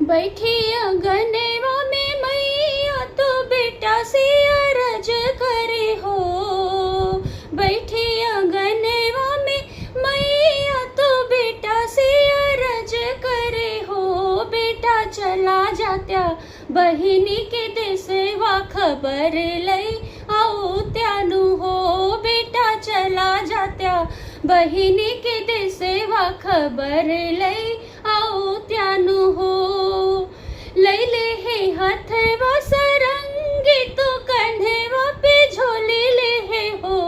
बैठी अंगनेवा में मैया तो बेटा से अरज करे हो। बैठी अंगनेवा में मैया तो बेटा से अरज करे हो। बेटा चला जात्या बहिनी के देशवा खबर लई आओ त्यानु हो। बेटा चला जात्या बहिनी के देशवा खबर लई आओ त्यानु हो। लैले हे हथवा सरंगी तो कंधेवा पे झोली ले हे हो।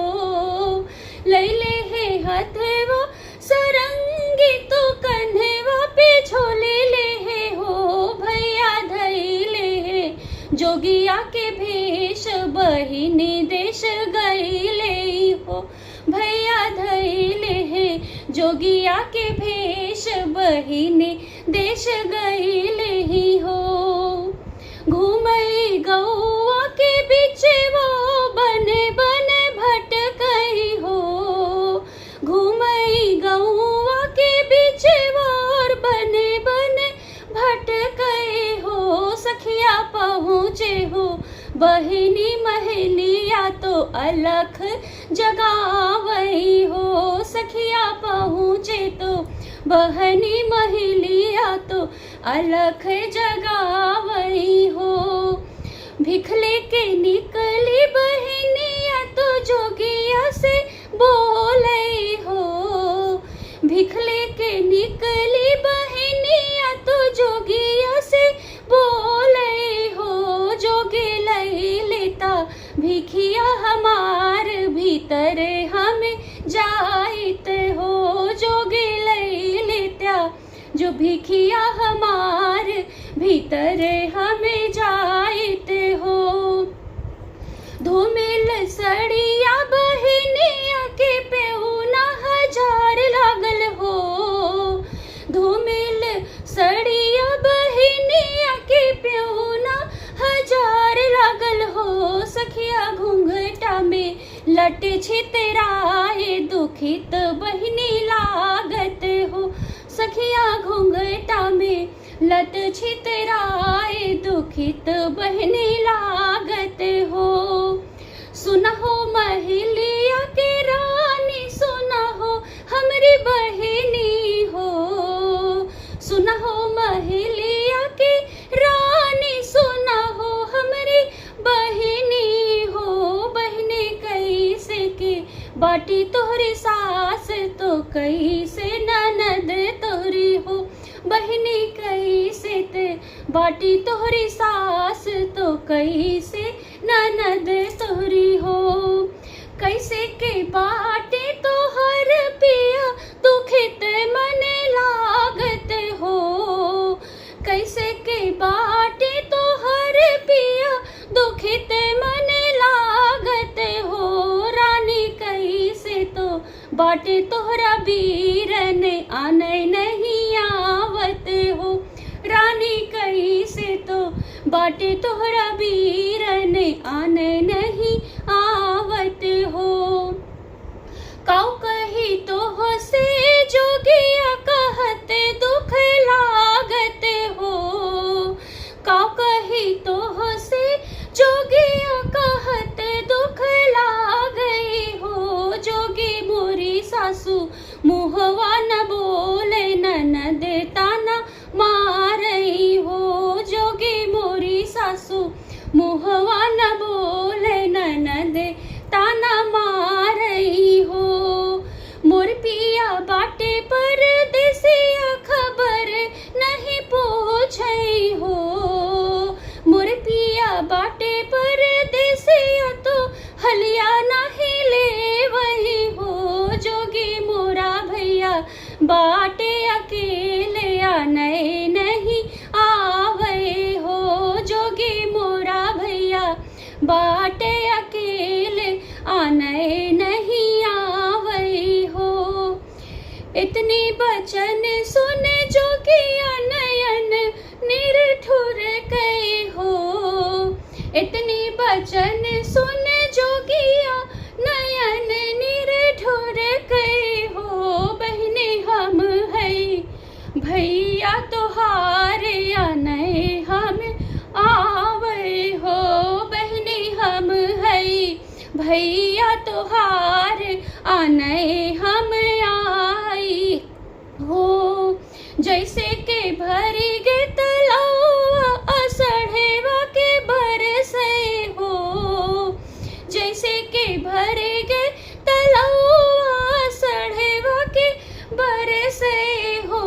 लैले हे हथवा सरंगी तो कंधेवा पे झोली ले हे हो। भैया धैले हे जोगिया के भेष बहिनी देश गईले हो। भैया धैले हे जोगिया के भेष बहिनी देश गईले ही हो। घूमई गौआ के बीच वो बने बने भटकई हो। घूमई गौआ के बीच वो बने बने भटकई हो। सखिया पहुँचे हो बहिनी महलिया तो अलख जगावई हो। सखिया पहुँचे तो बहनी महलिया तो अलख जगावई हो। भिख लेके निकली बहनिया तो जोगिया से बोलई हो। भिख लेके निकली बहनिया तो जोगिया से बोलई हो। जोगी लई लेता भिखिया हमार भीतर हमें जाइत हो। जोगी लई लेता जो भिखिया हमार भीतर हमें जाइत हो। धूमिल सड़िया बहनिया के पेऊना हजार लागल हो। धूमिल सड़िया बहनिया के पेऊना हजार लागल हो। सखिया घूंघटा में लट छितराए दुखित बहिनी लागत हो। सखिया घूंघटा में लट छितराए दुखित बहिनी लागत हो। सुनहो महलिया के रानी सुनहो हमरी बहिनी हो। सुनहो महलिया के रानी सुनहो हमरी बहिनी हो। बहने कैसे के बाटी तोहरी सास तो कैसे ननद तोहरी हो। बहनी कैसे ते बाटी तोहरी सास तो कैसे ननद तोहरी हो। कैसे के बाटे तोहर पिया दुखित मन लागत हो। कैसे के बाटे तोहर पिया दुखित मन लागत हो। रानी कैसे तो बाटे तोहरा बीरन आने नहीं आवत हो। रानी कैसे तो बाटे तोहरा बीरन आने नहीं आवत हो। काऊ कही तो हो से जोगिया कहते दुख लागत हो। काऊ कही तो हो से जोगिया कहते दुख लागई हो। जोगी मोरी सासू मुहवा न बोले ननद ताना मारई हो। जोगी मोरी सासू मुहवा न बोले ननद ताना मारई हो। मोर पिया बाटे पर देसिया खबर नहीं पूछई हो। मोर पिया बाटे पर देसिया तो हलिया नहीं ले वही हो। जोगी मोरा भैया बाटे अकेले आने नहीं आवे हो। जोगी मोरा भैया बाटे अकेले आने नहीं आवे हो। इतनी बचन सुने जोगिया नयन निरठुर गए हो। इतनी बचन सुने जोगिया नयन निरठुर गए हो। बहने हम है भैया भैया तोहार आने हम आवे हो, बहनी हम है भैया तोहार आने हम आई हो। जैसे के भरी गे तलौआ असढ़ेवा के बरसे हो, जैसे के भरे गे तलौआ असढ़ेवा के बरसे हो।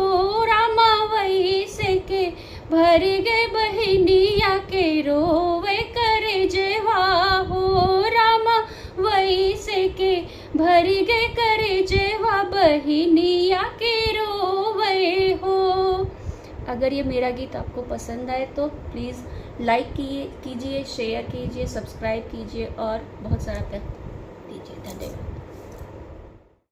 रामा वैसे के भर गे बहनिया के रोवे करे जेवा हो, रामा वैसे के भर गे करे जेवा बहनिया के रोवे हो। अगर ये मेरा गीत आपको पसंद आए तो प्लीज़ लाइक कीजिए, शेयर कीजिए, सब्सक्राइब कीजिए और बहुत सारा प्यार दीजिए। धन्यवाद।